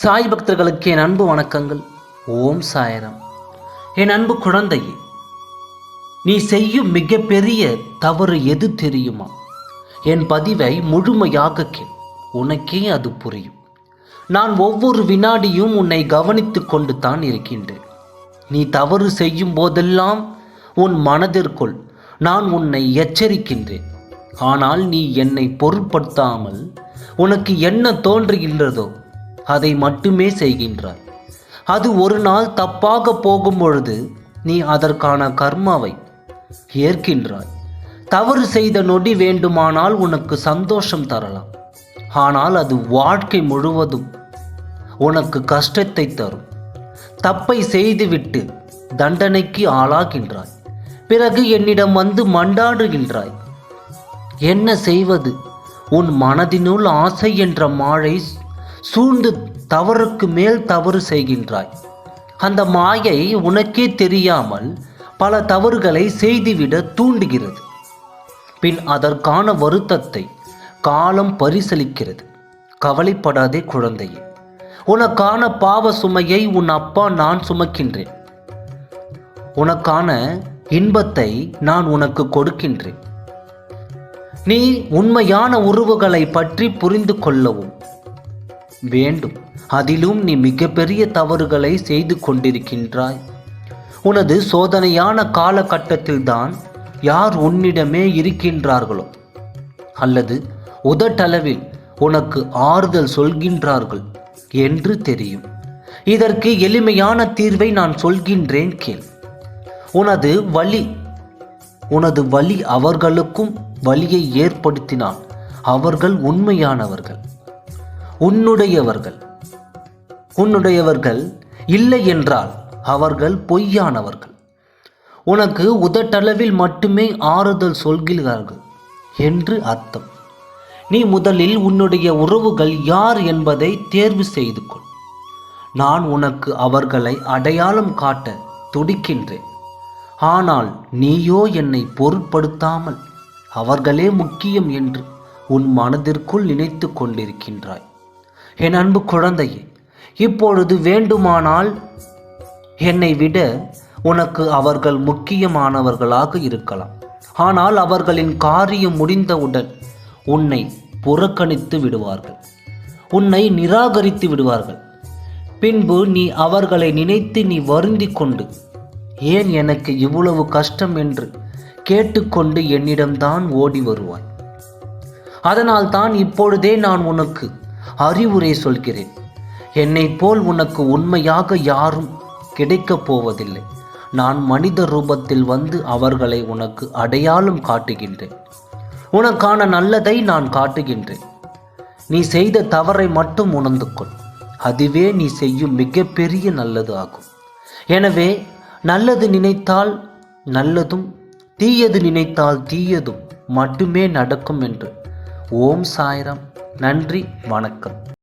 சாய் பக்தர்களுக்கு என் அன்பு வணக்கங்கள். ஓம் சாய்ராம். என் அன்பு குழந்தையே, நீ செய்யும் மிகப்பெரிய தவறு எது தெரியுமா? என் பதிவை முழுமையாக கேள், உனக்கே அது புரியும். நான் ஒவ்வொரு வினாடியும் உன்னை கவனித்து கொண்டு தான் இருக்கின்றேன். நீ தவறு செய்யும் போதெல்லாம் உன் மனதிற்குள் நான் உன்னை எச்சரிக்கின்றேன். ஆனால் நீ என்னை பொருட்படுத்தாமல் உனக்கு என்ன தோன்றுகின்றதோ அதை மட்டுமே செய்கின்றாய். அது ஒரு நாள் தப்பாக போகும் பொழுது நீ அதற்கான கர்மாவை ஏற்கின்றாய். தவறு செய்த நொடி வேண்டுமானால் உனக்கு சந்தோஷம் தரலாம், ஆனால் அது வாழ்க்கை முழுவதும் உனக்கு கஷ்டத்தை தரும். தப்பை செய்துவிட்டு தண்டனைக்கு ஆளாகின்றாய். பிறகு என்னிடம் வந்து மண்டாடுகின்றாய். என்ன செய்வது? உன் மனதினுள் ஆசை என்ற மாயை சூழ்ந்து தவறுக்கு மேல் தவறு செய்கின்றாய். அந்த மாயை உனக்கே தெரியாமல் பல தவறுகளை செய்துவிட தூண்டுகிறது. பின் அதற்கான வருத்தத்தை காலம் பரிசளிக்கிறது. கவலைப்படாதே குழந்தையே, உனக்கான பாவ சுமையை உன் அப்பா நான் சுமக்கின்றேன். உனக்கான இன்பத்தை நான் உனக்கு கொடுக்கின்றேன். நீ உண்மையான உறவுகளை பற்றி புரிந்து கொள்ளவும் வேண்டும். அதிலும் நீ மிகப்பெரிய தவறுகளை செய்து கொண்டிருக்கின்றாய். உனது சோதனையான காலகட்டத்தில்தான் யார் உன்னிடமே இருக்கின்றார்களோ அல்லது உதட்டளவில் உனக்கு ஆறுதல் சொல்கின்றார்கள் என்று தெரியும். இதற்கு எளிமையான தீர்வை நான் சொல்கின்றேன், கேள். உனது வலி அவர்களுக்கும் வலியை ஏற்படுத்தினால் அவர்கள் உண்மையானவர்கள், உன்னுடையவர்கள் இல்லை என்றால் அவர்கள் பொய்யானவர்கள். உனக்கு உதட்டளவில் மட்டுமே ஆறுதல் சொல்கிறார்கள் என்று அர்த்தம். நீ முதலில் உன்னுடைய உறவுகள் யார் என்பதை தேர்வு செய்து கொள். நான் உனக்கு அவர்களை அடையாளம் காட்ட துடிக்கின்றேன். ஆனால் நீயோ என்னை பொருட்படுத்தாமல் அவர்களே முக்கியம் என்று உன் மனதிற்குள் நினைத்து கொண்டிருக்கின்றாய். என் அன்பு குழந்தையே, இப்பொழுது வேண்டுமானால் என்னை விட உனக்கு அவர்கள் முக்கியமானவர்களாக இருக்கலாம். ஆனால் அவர்களின் காரியம் முடிந்தவுடன் உன்னை புறக்கணித்து விடுவார்கள், உன்னை நிராகரித்து விடுவார்கள். பின்பு நீ அவர்களை நினைத்து நீ வருந்தி கொண்டு ஏன் எனக்கு இவ்வளவு கஷ்டம் என்று கேட்டுக்கொண்டு என்னிடம்தான் ஓடி வருவாய். அதனால் தான் இப்பொழுதே நான் உனக்கு அறிவுரை சொல்கிறேன். என்னை போல் உனக்கு உண்மையாக யாரும் கிடைக்கப் போவதில்லை. நான் மனித ரூபத்தில் வந்து அவர்களை உனக்கு அடையாளம் காட்டுகின்றேன். உனக்கான நல்லதை நான் காட்டுகின்றேன். நீ செய்த தவறை மட்டும் உணர்ந்து கொள். அதுவே நீ செய்யும் மிகப்பெரிய நல்லது ஆகும். எனவே நல்லது நினைத்தால் நல்லதும், தீயது நினைத்தால் தீயதும் மட்டுமே நடக்கும் என்று. ஓம் சாய்ராம். நன்றி, வணக்கம்.